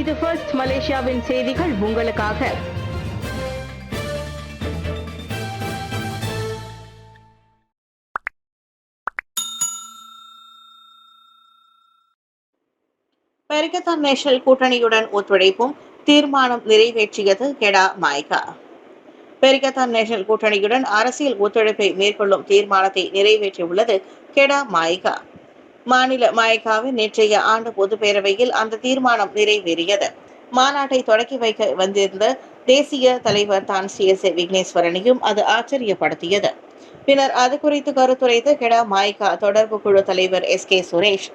இது ஃபர்ஸ்ட் மலேசியாவின் செய்திகள் உங்களுக்காக. பெரிக்கத்தான் நேஷனல் கூட்டணியுடன் ஒத்துழைப்பும் தீர்மானம் நிறைவேற்றியது கெடா மாய்கா. பெரிக்கத்தான் நேஷனல் கூட்டணியுடன் அரசியல் ஒத்துழைப்பை மேற்கொள்ளும் தீர்மானத்தை நிறைவேற்றியுள்ளது கெடா மாய்கா. மாநில மாய்காவின் நேற்றைய ஆண்டு பொதுப்பேரவையில் அந்த தீர்மானம் நிறைவேறியது. மாநாட்டை தொடக்கி வைக்க வந்திருந்த தேசிய தலைவர் தான் சி.எஸ். விக்னேஸ்வரனையும் அது ஆச்சரியப்படுத்தியது. பின்னர் அது குறித்து கருத்துரைத்த கெடா மாய்கா தொடர்பு குழு தலைவர் எஸ்.கே. சுரேஷ்,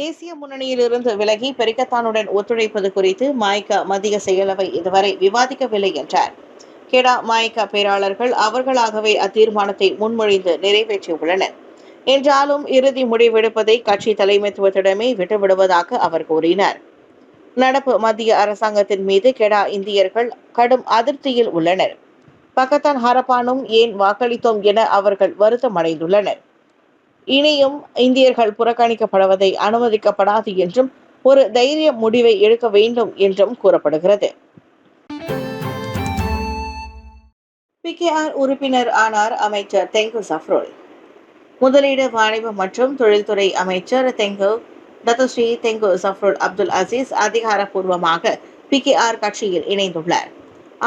தேசிய முன்னணியிலிருந்து விலகி பெரிக்கத்தானுடன் ஒத்துழைப்பது குறித்து மாய்கா மத்திய செயலவை இதுவரை விவாதிக்கவில்லை என்றார். கெடா மாய்கா பேராளர்கள் அவர்களாகவே அத்தீர்மானத்தை முன்மொழிந்து நிறைவேற்றியுள்ளனர். என்றாலும் இறுதி முடிவெடுப்பதை கட்சி தலைமைத்துவத்திடமே விட்டுவிடுவதாக அவர் கூறினார். நடப்பு மத்திய அரசாங்கத்தின் மீது கெடா இந்தியர்கள் கடும் அதிருப்தியில் உள்ளனர். பக்கத்தான் ஹரப்பானும் ஏன் வாக்களித்தோம் என அவர்கள் வருத்தம் அடைந்துள்ளனர். இனியும் இந்தியர்கள் புறக்கணிக்கப்படுவதை அனுமதிக்கப்படாது என்றும் ஒரு தைரிய முடிவை எடுக்க வேண்டும் என்றும் கூறப்படுகிறது. PKR உறுப்பினர் ஆனார் அமைச்சர் தெங்கு சஃப்ருல். முதலீடு, வாணிபம் மற்றும் தொழில்துறை அமைச்சர் டத்தோஸ்ரீ தெங்கு சஃப்ருல் அப்துல் அசீஸ் அதிகாரப்பூர்வமாக PKR கட்சியில் இணைந்துள்ளார்.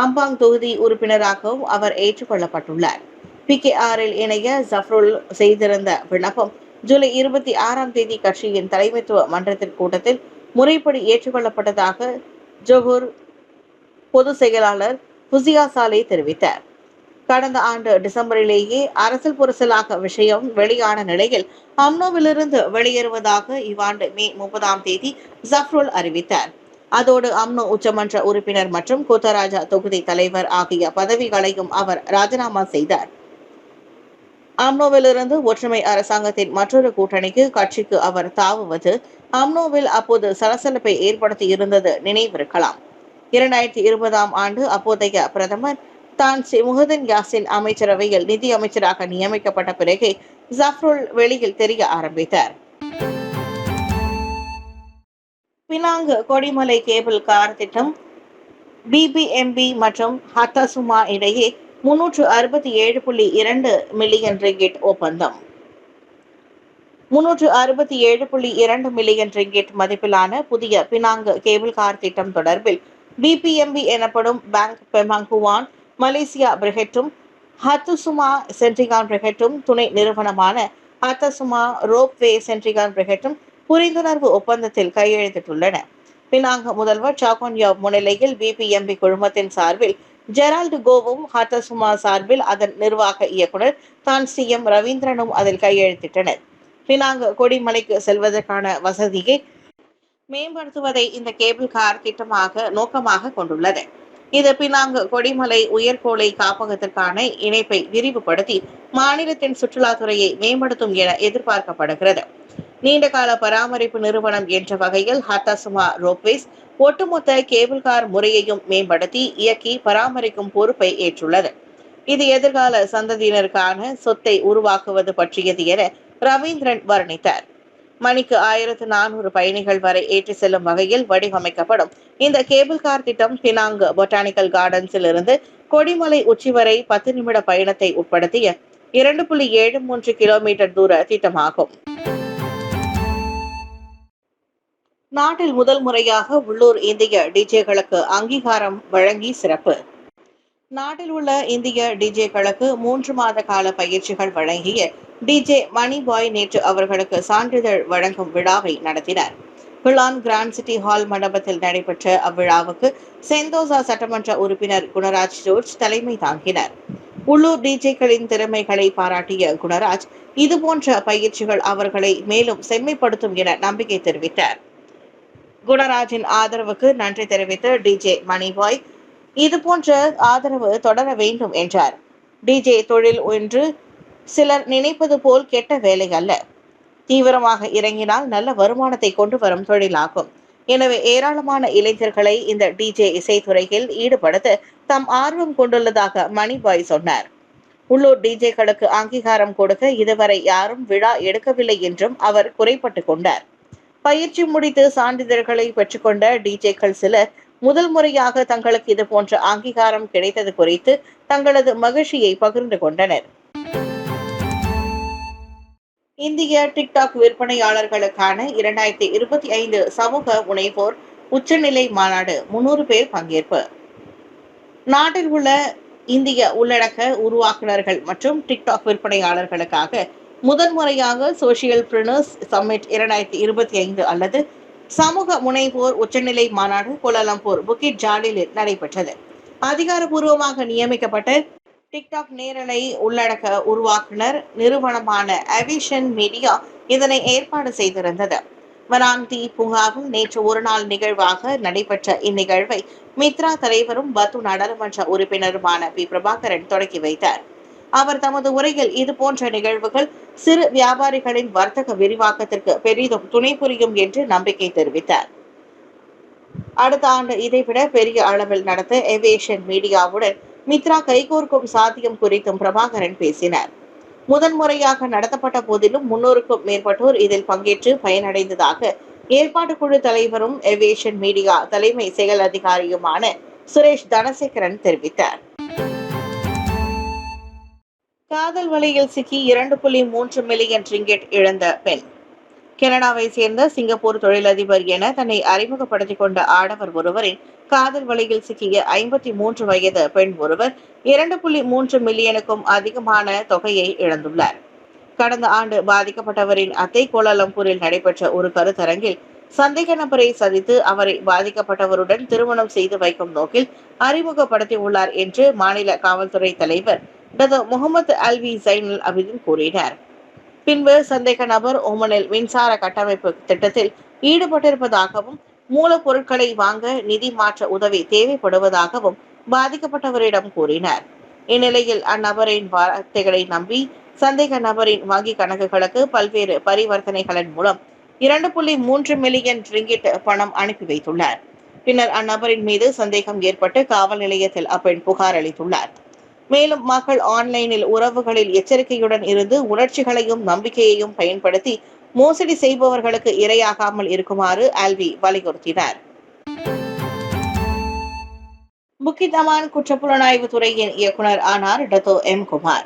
அம்பாங் தொகுதி உறுப்பினராகவும் அவர் ஏற்றுக்கொள்ளப்பட்டுள்ளார். PKRல் இணைய சஃப்ருல் செய்திருந்த விண்ணப்பம் ஜூலை 26ஆம் தேதி கட்சியின் தலைமைத்துவ மன்றத்தின் கூட்டத்தில் முறைப்படி ஏற்றுக்கொள்ளப்பட்டதாக ஜொஹூர் பொதுச் செயலாளர் ஃபுசியா சாலே தெரிவித்தார். கடந்த ஆண்டு டிசம்பரிலேயே அரசியல் புரசலாக விஷயம் வெளியான நிலையில் அம்னோவிலிருந்து வெளியேறுவதாக இவ்வாண்டு மே 30ஆம் தேதி ஜஃப்ருல் அறிவித்தார். அதோடு அம்னோ உச்சமன்ற உறுப்பினர் மற்றும் கோத்தராஜா தொகுதி தலைவர் ஆகிய பதவிகளையும் அவர் ராஜினாமா செய்தார். அம்னோவிலிருந்து ஒற்றுமை அரசாங்கத்தின் மற்றொரு கூட்டணிக்கு கட்சிக்கு அவர் தாவுவது அம்னோவில் அப்போது சலசலப்பை ஏற்படுத்தி இருந்தது நினைவிருக்கலாம். 2020ஆம் ஆண்டு அப்போதைய பிரதமர் தான் முஹிதீன் யாசின் அமைச்சரவையில் நிதி அமைச்சராக நியமிக்கப்பட்ட பிறகு ஜஃப்ருல் வெளியில் தெரிய ஆரம்பித்தார். பினாங்கு கொடிமலை கேபிள் கார் திட்டம் BBMB மற்றும் ஹத்தசுமா இடையே 367.2 மில்லியன் ரிங்கிட் ஒப்பந்தம். 367.2 மில்லியன் ரிங்கிட் மதிப்பிலான புதிய பினாங்கு கேபிள் கார் திட்டம் தொடர்பில் BPMB எனப்படும் பேங்க் பெமாங்குவான் மலேசியா பிரிகெட்டும் ஹத்துசுமா சென்ட்ரிகான் பிரிகெட்டும் துணை நிறுவனமான ஹத்தசுமா ரோப்வே சென்ட்ரிகான் பிரிகெட்டும் புரிந்துணர்வு ஒப்பந்தத்தில் கையெழுத்திட்டுள்ளன. பினாங்கு முதல்வர் சாகோன்யாவ் முன்னிலையில் BPMB குழுமத்தின் சார்பில் ஜெரால்டு கோவும் ஹத்தசுமா சார்பில் அதன் நிர்வாக இயக்குனர் தான் CM ரவீந்திரனும் அதில் கையெழுத்திட்டனர். பினாங்கு கொடிமலைக்கு செல்வதற்கான வசதியை மேம்படுத்துவதை இந்த கேபிள் கார் திட்டமாக நோக்கமாக கொண்டுள்ளது. இது பினாங்கு கொடிமலை உயர்கோளை காப்பகத்திற்கான இணைப்பை விரிவுபடுத்தி மாநிலத்தின் சுற்றுலாத்துறையை மேம்படுத்தும் என எதிர்பார்க்கப்படுகிறது. நீண்டகால பராமரிப்பு நிறுவனம் என்ற வகையில் ஹத்தசுமா ரோப்வேஸ் ஒட்டுமொத்த கேபிள் கார் முறையையும் மேம்படுத்தி இயக்கி பராமரிக்கும் பொறுப்பை ஏற்றுள்ளது. இது எதிர்கால சந்ததியினருக்கான சொத்தை உருவாக்குவது பற்றியது என ரவீந்திரன் வர்ணித்தார். மணிக்கு 1400 பயணிகள் வரை ஏற்றி செல்லும் வகையில் வடிவமைக்கப்படும் இந்த கேபிள் கார் திட்டம் பினாங்கு பொட்டானிக்கல் கார்டன்ஸில் இருந்து கொடிமலை உச்சி வரை 10 நிமிட பயணத்தை உட்படுத்திய 2.73 கிலோமீட்டர் தூர திட்டமாகும். நாட்டில் முதல் முறையாக உள்ளூர் இந்திய டிஜேக்களுக்கு அங்கீகாரம் வழங்கி சிறப்பு. நாட்டில் உள்ள இந்திய டிஜேக்களுக்கு 3 மாத கால பயிற்சிகள் வழங்கிய டிஜே மணிபாய் நேற்று அவர்களுக்கு சான்றிதழ் வழங்கும் விழாவை நடத்தினார். பிளான் கிராண்ட் சிட்டி ஹால் மண்டபத்தில் நடைபெற்ற அவ்விழாவுக்கு செந்தோசா சட்டமன்ற உறுப்பினர் குணராஜ் ஜோர்ஜ் தலைமை தாங்கினார். உள்ளூர் டிஜேக்களின் திறமைகளை பாராட்டிய குணராஜ் இதுபோன்ற பயிற்சிகள் அவர்களை மேலும் செம்மைப்படுத்தும் என நம்பிக்கை தெரிவித்தார். குணராஜின் ஆதரவுக்கு நன்றி தெரிவித்த டிஜே மணிபாய் இதுபோன்ற ஆதரவு தொடர வேண்டும் என்றார். டிஜே தொழில் ஒன்று சிலர் நினைப்பது போல் கெட்ட வேலை அல்ல. தீவிரமாக இறங்கினால் நல்ல வருமானத்தை கொண்டு வரும் தொழிலாகும். எனவே ஏராளமான இளைஞர்களை இந்த டிஜே இசைத்துறையில் ஈடுபடுத்த தாம் ஆர்வம் கொண்டுள்ளதாக மணிபாய் சொன்னார். உள்ளூர் டிஜேக்களுக்கு அங்கீகாரம் கொடுக்க இதுவரை யாரும் விழா எடுக்கவில்லை என்றும் அவர் குறைப்பட்டு கொண்டார். பயிற்சி முடித்து சான்றிதழ்களை பெற்றுக்கொண்ட டிஜேக்கள் சிலர் முதல் முறையாக தங்களுக்கு இது போன்ற அங்கீகாரம் கிடைத்தது குறித்து தங்களது மகிழ்ச்சியை பகிர்ந்து கொண்டனர். இந்திய டிக்டாக் விற்பனையாளர்களுக்கான 2025 சமூக முனைவோர் உச்சநிலை மாநாடு 300 பேர் பங்கேற்பு. நாட்டில் உள்ள இந்திய உள்ளடக்க உருவாக்குநர்கள் மற்றும் டிக்டாக் விற்பனையாளர்களுக்காக முதன்முறையாக சோசியல் பிரினர்ஸ் சம்மிட் 2025 அல்லது சமூக முனைவோர் உச்சநிலை மாநாடு கோலாலம்பூர் புக்கிட் ஜாலிலில் நடைபெற்றது. அதிகாரப்பூர்வமாக நியமிக்கப்பட்ட டிக்டாக் நேரலை உள்ளடக்க உருவாக்குனர் நிறுவனமான அவிஷன் மீடியா இதனை ஏற்பாடு செய்திருந்தது. வராந்தி பூங்காவில் நேற்று ஒருநாள் நிகழ்வாக நடைபெற்ற இந்நிகழ்வை மித்ரா தலைவரும் பத்து நாடாளுமன்ற உறுப்பினருமான பி. பிரபாகரன் தொடங்கி வைத்தார். அவர் தமது உரையில் இதுபோன்ற நிகழ்வுகள் சிறு வியாபாரிகளின் வர்த்தக விரிவாக்கத்திற்கு பெரிதும் துணை புரியும் என்று நம்பிக்கை தெரிவித்தார். அடுத்த ஆண்டு இதைவிட பெரிய அளவில் நடத்த ஏவியேஷன் மீடியாவுடன் மித்ரா கைகோர்க்கும் சாத்தியம் குறித்தும் பிரபாகரன் பேசினார். முதன்முறையாக நடத்தப்பட்ட போதிலும் 300க்கும் மேற்பட்டோர் இதில் பங்கேற்று பயனடைந்ததாக ஏற்பாடு குழு தலைவரும் ஏவியேஷன் மீடியா தலைமை செயல் அதிகாரியுமான சுரேஷ் தனசேகரன் தெரிவித்தார். காதல் வலையில் சிக்கி 2.3 மில்லியன் ரிங்கெட் இழந்த பெண். கனடாவை சேர்ந்த சிங்கப்பூர் தொழிலதிபர் என தன்னை அறிமுகப்படுத்திக் கொண்ட ஆடவர் ஒருவரின் காதல் வலையில் சிக்கிய 53 வயது பெண் ஒருவர் 2.3 மில்லியனுக்கும் அதிகமான தொகையை இழந்துள்ளார். கடந்த ஆண்டு பாதிக்கப்பட்டவரின் அத்தை கோலாலம்பூரில் நடைபெற்ற ஒரு கருத்தரங்கில் சந்தேக நபரை சந்தித்து அவரை பாதிக்கப்பட்டவருடன் திருமணம் செய்து வைக்கும் நோக்கில் அறிமுகப்படுத்தியுள்ளார் என்று மாநில காவல்துறை தலைவர் டாக்டர் முகமது அல்வி ஜைனுல் அபிதின் கூறினார். பின்பு சந்தேக நபர் ஓமனில் மின்சார கட்டமைப்பு திட்டத்தில் ஈடுபட்டிருப்பதாகவும் மூலப்பொருட்களை வாங்க நிதி மாற்ற உதவி தேவைப்படுவதாகவும் பாதிக்கப்பட்டவரிடம் கூறினார். இந்நிலையில் அந்நபரின் வார்த்தைகளை நம்பி சந்தேக நபரின் வங்கி கணக்குகளுக்கு பல்வேறு பரிவர்த்தனைகளின் மூலம் 2.3 மில்லியன் ரிங்கிட் பணம் அனுப்பி வைத்துள்ளார். பின்னர் அந்நபரின் மீது சந்தேகம் ஏற்பட்டு காவல் நிலையத்தில் அப்பெண் புகார் அளித்துள்ளார். மேலும் மக்கள் ஆன்லைனில் உறவுகளில் எச்சரிக்கையுடன் இருந்து உணர்ச்சிகளையும் நம்பிக்கையையும் பயன்படுத்தி மோசடி செய்பவர்களுக்கு இரையாகாமல் இருக்குமாறு ஆல்வி வலியுறுத்தினார். புக்கிட் அமான் குற்றப்புலனாய்வு துறையின் இயக்குனர் ஆனார் டாக்டர் எம். குமார்.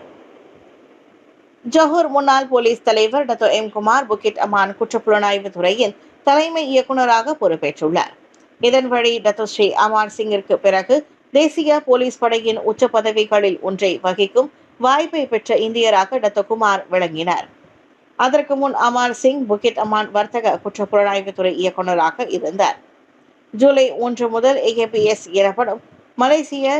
ஜொஹூர் முன்னாள் போலீஸ் தலைவர் டாக்டர் எம். குமார் புக்கிட் அமான் குற்றப்புலனாய்வு துறையின் தலைமை இயக்குநராக பொறுப்பேற்றுள்ளார். இதன் வழி டாக்டர் ஸ்ரீ அமார் சிங்கிற்கு பிறகு தேசிய போலீஸ் படையின் உச்ச பதவிகளில் ஒன்றை வகிக்கும் வாய்ப்பை பெற்ற இந்தியராக டாக்டர் குமார் விளங்கினார். அதற்கு முன் அமார் சிங் புக்கிட் அமான் வர்த்தக குற்றப்புலனாய்வுத்துறை இயக்குநராக இருந்தார். ஜூலை 1 முதல் AAPS எனப்படும் மலேசிய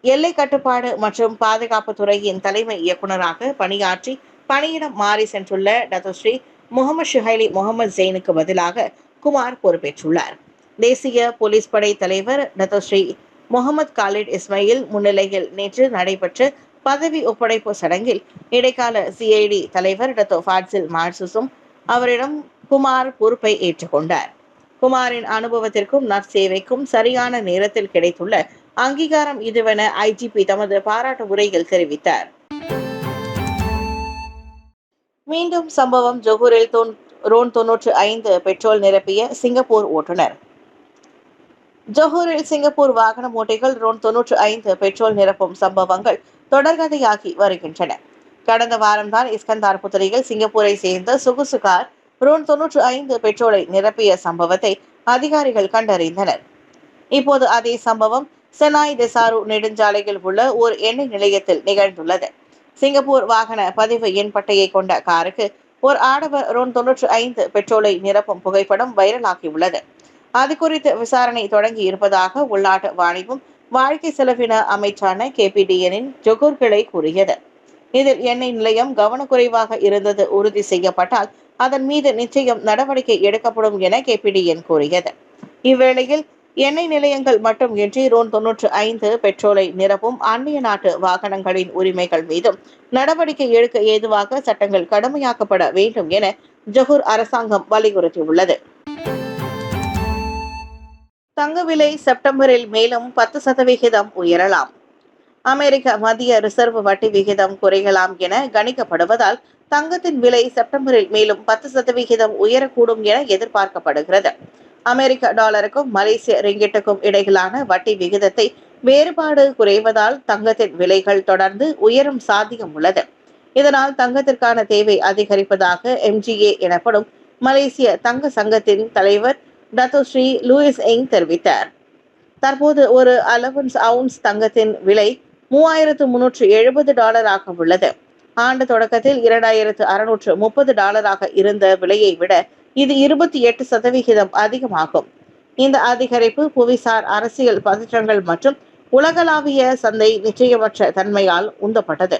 எல்லை கட்டுப்பாடு மற்றும் பாதுகாப்பு துறையின் தலைமை இயக்குநராக பணியாற்றி பணியிடம் மாறி சென்றுள்ள டாக்டர் ஸ்ரீ முகமது ஷுஹைலி முகமது ஜெயினுக்கு பதிலாக குமார் பொறுப்பேற்றுள்ளார். தேசிய போலீஸ் படை தலைவர் டாக்டர் ஸ்ரீ முகமது காலிட் இஸ்மாயில் முன்னிலையில் நேற்று நடைபெற்ற பதவி ஒப்படைப்பு சடங்கில் இடைக்கால CID தலைவர் டாக்டர் ஃபாட்சில் மார்சுசும் அவரிடம் குமார் பொறுப்பை ஏற்றுக்கொண்டார். குமாரின் அனுபவத்திற்கும் நற்சேவைக்கும் சரியான நேரத்தில் கிடைத்துள்ள அங்கீகாரம் இதுவென IGP தமது பாராட்டு உரையில் தெரிவித்தார். மீண்டும் சம்பவம் ஜொஹூரில் ரோன் 95 பெட்ரோல் நிரப்பிய சிங்கப்பூர் ஓட்டுநர். ஜொஹூரில் சிங்கப்பூர் வாகன ஓட்டிகள் ரோன் 95 பெட்ரோல் நிரப்பும் சம்பவங்கள் தொடர்கதையாகி வருகின்றன. கடந்த வாரம்தான் இஸ்கந்தார் புத்தரியில் சிங்கப்பூரை சேர்ந்த சொகுசு கார் ரோன் 95 பெட்ரோலை நிரப்பிய சம்பவத்தை அதிகாரிகள் கண்டறிந்தனர். இப்போது அதே சம்பவம் செனாய் தெசாரு நெடுஞ்சாலையில் உள்ள ஒரு எண்ணெய் நிலையத்தில் நிகழ்ந்துள்ளது. சிங்கப்பூர் வாகன பதிவு எண் பட்டையை கொண்ட காருக்கு ஒரு ஆடவர் ரோன் 95 பெட்ரோலை நிரப்பும் புகைப்படம் வைரலாகியுள்ளது. அது குறித்து விசாரணை தொடங்கி இருப்பதாக உள்நாட்டு வாணிபம் வாழ்க்கை செலவின அமைச்சான KPDN ஜொகூர் கிளை கூறியது. இதில் எண்ணெய் நிலையம் கவனக்குறைவாக இருந்தது உறுதி செய்யப்பட்டால் அதன் மீது நிச்சயம் நடவடிக்கை எடுக்கப்படும் என KPDN கூறியது. இவ்வேளையில் எண்ணெய் நிலையங்கள் மட்டும் இன்றி ரோன் 95 பெட்ரோலை நிரப்பும் அந்நிய நாட்டு வாகனங்களின் உரிமைகள் மீதும் நடவடிக்கை எடுக்க ஏதுவாக சட்டங்கள் கடுமையாக்கப்பட வேண்டும் என ஜொஹூர் அரசாங்கம் வலியுறுத்தியுள்ளது. தங்க விலை செப்டம்பரில் மேலும் 10% உயரலாம். அமெரிக்க மத்திய ரிசர்வ் வட்டி விகிதம் குறையலாம் என கணிக்கப்படுவதால் தங்கத்தின் விலை செப்டம்பரில் மேலும் 10% உயரக்கூடும் என எதிர்பார்க்கப்படுகிறது. அமெரிக்க டாலருக்கும் மலேசிய ரிங்கிட்டுக்கும் இடையிலான வட்டி விகிதத்தை வேறுபாடு குறைவதால் தங்கத்தின் விலைகள் தொடர்ந்து உயரும் சாத்தியம் உள்ளது. இதனால் தங்கத்திற்கான தேவை அதிகரிப்பதாக MGA எனப்படும் மலேசிய தங்க சங்கத்தின் தலைவர் டத்தோஸ்ரீ லூயிஸ் எங் தெரிவித்தார். தற்போது ஒரு அவுன்ஸ் தங்கத்தின் விலை $3,370 உள்ளது. ஆண்டு தொடக்கத்தில் $2,630 இருந்த விலையை விட இது 28% அதிகமாகும். இந்த அதிகரிப்பு புவிசார் அரசியல் பதற்றங்கள் மற்றும் உலகளாவிய சந்தை நிச்சயமற்ற தன்மையால் உந்தப்பட்டது.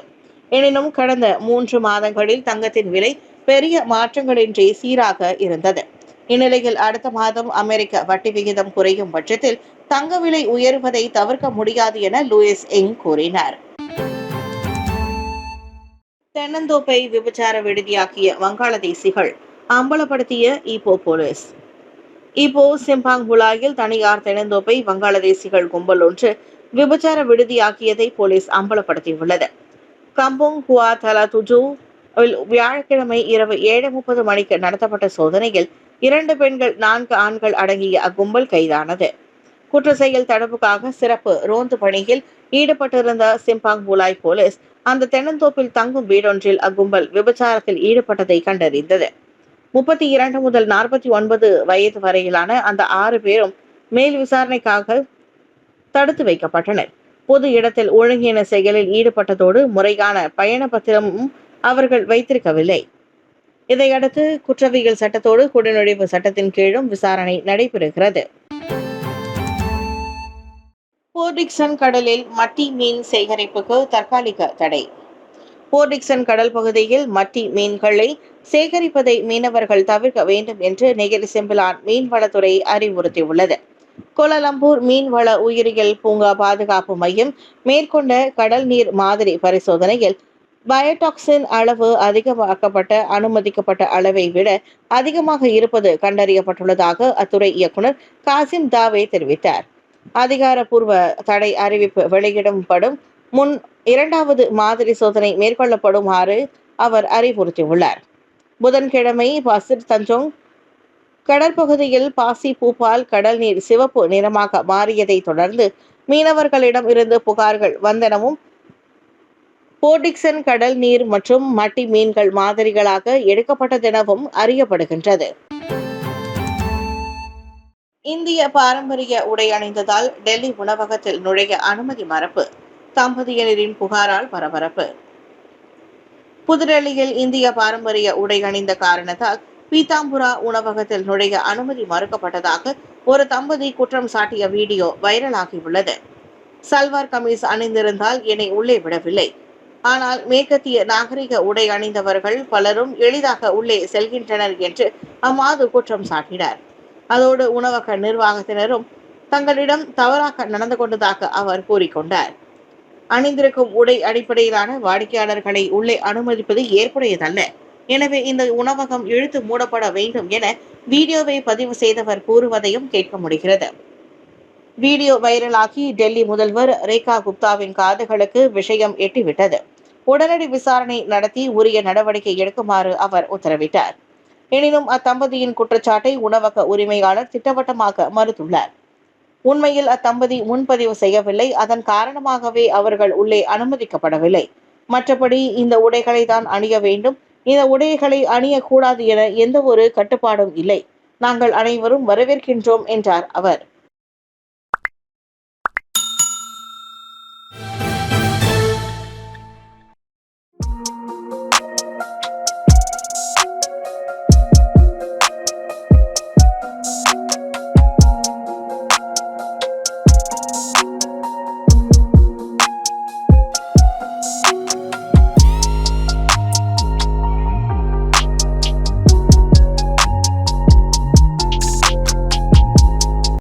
எனினும் கடந்த 3 மாதங்களில் தங்கத்தின் விலை பெரிய மாற்றங்களின்றி சீராக இருந்தது. இந்நிலையில் அடுத்த மாதம் அமெரிக்க வட்டி விகிதம் குறையும் பட்சத்தில் தங்க விலை உயர்வதை தவிர்க்க முடியாது என லூயிஸ் எங் கூறினார். தென்னந்தோப்பை விபச்சார விடுதியாக்கிய வங்காளதேசிகள் அம்பலப்படுத்திய ஈப்போ போலீஸ். ஈப்போ சிம்பாங் புலாயில் தனியார் தென்னந்தோப்பை வங்காளதேசிகள் கும்பல் ஒன்று விபச்சார விடுதியாக்கியதை போலீஸ் அம்பலப்படுத்தியுள்ளது. கம்போங் ஹுவா தலா துஜு வியாழக்கிழமை இரவு 7:30 மணிக்கு நடத்தப்பட்ட சோதனையில் 2 பெண்கள் 4 ஆண்கள் அடங்கிய அக்கும்பல் கைதானது. குற்ற செயல் தடுப்புக்காக சிறப்பு ரோந்து பணியில் ஈடுபட்டிருந்த சிம்பாங் புலாய் போலீஸ் அந்த தென்னந்தோப்பில் தங்கும் வீடொன்றில் அக்கும்பல் விபச்சாரத்தில் ஈடுபட்டதை கண்டறிந்தது. 32 முதல் 49 வயது வரையிலான அந்த 6 பேரும் மேல் விசாரணைக்காக தடுத்து வைக்கப்பட்டனர். பொது இடத்தில் ஒழுங்கீன செயலில் ஈடுபட்டதோடு முறையான பயண பத்திரமும் அவர்கள் வைத்திருக்கவில்லை. இதையடுத்து குற்றவியல் சட்டத்தோடு குடிநுழைவு சட்டத்தின் கீழும் விசாரணை நடைபெறுகிறது. போர்டிக்சன் கடலில் மட்டி மீன் சேகரிப்புக்கு தற்காலிக தடை. போர்டிக்சன் கடல் பகுதியில் மட்டி மீன்களை சேகரிப்பதை மீனவர்கள் தவிர்க்க வேண்டும் என்று நெகிரி செம்பிலான் மீன்வளத்துறை அறிவுறுத்தியுள்ளது. கோலாலம்பூர் மீன்வள உயிரியல் பூங்கா பாதுகாப்பு மையம் மேற்கொண்ட கடல் நீர் மாதிரி பரிசோதனையில் பயோடாக்சின் அளவு அதிகமாக்கப்பட்ட அனுமதிக்கப்பட்ட அளவை விட அதிகமாக இருப்பது கண்டறியப்பட்டுள்ளதாக அத்துறை இயக்குனர் காசிம் தாவே தெரிவித்தார். அதிகாரப்பூர்வ தடை அறிவிப்பு வெளியிடப்படும் முன் 2வது மாதிரி சோதனை மேற்கொள்ளப்படுமாறு அவர் அறிவுறுத்தியுள்ளார். புதன்கிழமை பசிர் தஞ்சோங் கடற்பகுதியில் பாசி பூப்பால் கடல் நீர் சிவப்பு நிறமாக மாறியதை தொடர்ந்து மீனவர்களிடம் இருந்து புகார்கள் வந்தனவும் போர்டிக்சன் கடல் நீர் மற்றும் மட்டி மீன்கள் மாதிரிகளாக எடுக்கப்பட்டதெனவும் அறியப்படுகின்றது. இந்திய பாரம்பரிய உடை அணிந்ததால் டெல்லி உணவகத்தில் நுழைய அனுமதி மறுப்பு. தம்பதியினரின் புகாரால் பரபரப்பு. புதுடெல்லியில் இந்திய பாரம்பரிய உடை அணிந்த காரணத்தால் பீதாம்புரா உணவகத்தில் நுழைய அனுமதி மறுக்கப்பட்டதாக ஒரு தம்பதி குற்றம் சாட்டிய வீடியோ வைரலாகியுள்ளது. சல்வார் கமீஸ் அணிந்திருந்தால் என்னை உள்ளே விடவில்லை. ஆனால் மேற்கத்திய நாகரிக உடை அணிந்தவர்கள் பலரும் எளிதாக உள்ளே செல்கின்றனர் என்று அம்மாது குற்றம் சாட்டினார். அதோடு உணவக நிர்வாகத்தினரும் தங்களிடம் தவறாக நடந்து கொண்டதாக அவர் கூறிக்கொண்டார். அணிந்திருக்கும் உடை அடிப்படையிலான வாடிக்கையாளர்களை உள்ளே அனுமதிப்பது ஏற்புடையதல்ல. எனவே இந்த உணவகம் இழுத்து மூடப்பட வேண்டும் என வீடியோவை பதிவு செய்தவர் கூறுவதையும் கேட்க முடிகிறது. வீடியோ வைரலாகி டெல்லி முதல்வர் ரேகா குப்தாவின் காதுகளுக்கு விஷயம் எட்டிவிட்டது. உடனடி விசாரணை நடத்தி உரிய நடவடிக்கை எடுக்குமாறு அவர் உத்தரவிட்டார். எனினும் அத்தம்பதியின் குற்றச்சாட்டை உணவக உரிமையாளர் திட்டவட்டமாக மறுத்துள்ளார். உண்மையில் அத்தம்பதி முன்பதிவு செய்யவில்லை. அதன் காரணமாகவே அவர்கள் உள்ளே அனுமதிக்கப்படவில்லை. மற்றபடி இந்த உடைகளை தான் அணிய வேண்டும், இந்த உடைகளை அணியக்கூடாது என எந்த ஒரு கட்டுப்பாடும் இல்லை. நாங்கள் அனைவரும் வரவேற்கின்றோம் என்றார் அவர்.